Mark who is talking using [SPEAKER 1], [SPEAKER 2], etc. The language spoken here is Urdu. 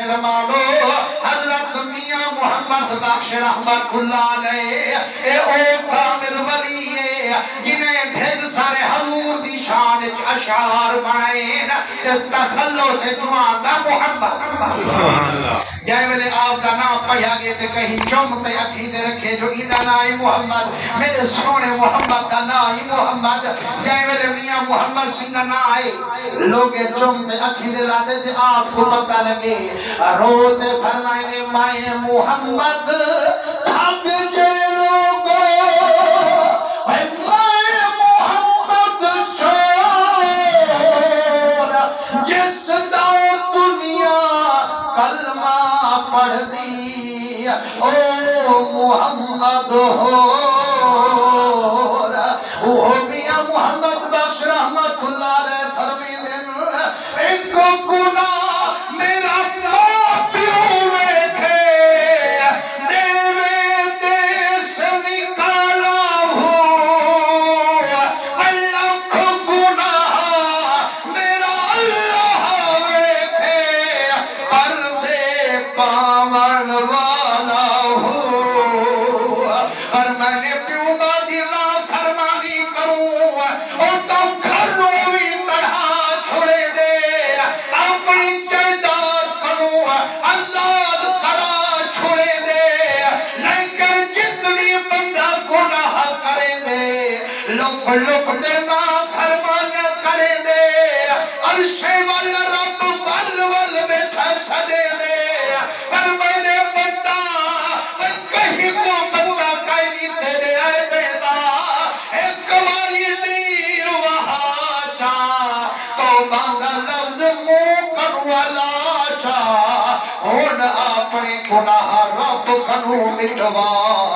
[SPEAKER 1] مانو حضرت میاں محمد بخش رحمت اللہ علیہ اے او کامل ولی ہے جنہیں ڈھیر سارے حضور دی شان اشعار بنائیں تخلو سے جوان دا محمد جائے ویلے آپ کا نام پڑھیا گئے تھے کہیں چومتے عقیدے رکھے جو ایدہ نائی محمد میرے سونے محمد کا نائی محمد جائے ویلے میاں محمد سنگھ نائی لوگ چومتے عقیدے لاتے تھے آپ کو پتہ لگے روتے فرمائنے مائے محمد اب جے لوگو مائے محمد چھوڑ جس داؤں دنیا کلمہ پڑھ دی او محمد ہو وہ میاں محمد بخش رحمت اللہ علیہ فرمی دن ایک گناہ میرا ماں پیوں ویکھے دیوے دیس نکالا ہو اللہ گناہ میرا اللہ ویکھے پردے پامن والا ہو اور میں نے پیوں بادی نا فرمانی کروں اور تم گھروں بھی طرح چھوڑے دے اپنی جائیداد کروں آزاد کرا چھوڑے دے لیکن جتنی بندہ گناہ کرے دے لوگ دے نا فرمانیاں کرے دے عرشے والا رب ول بیٹھا سدے دے فرمانے بندہ کہیں کو بندہ کہیں نہیں تیرے آئے بیدا ایک واری دیر وہاں جا تو باندھا لفظ منہ کروالا جا ہون اپنے گناہ رب کنو مٹوا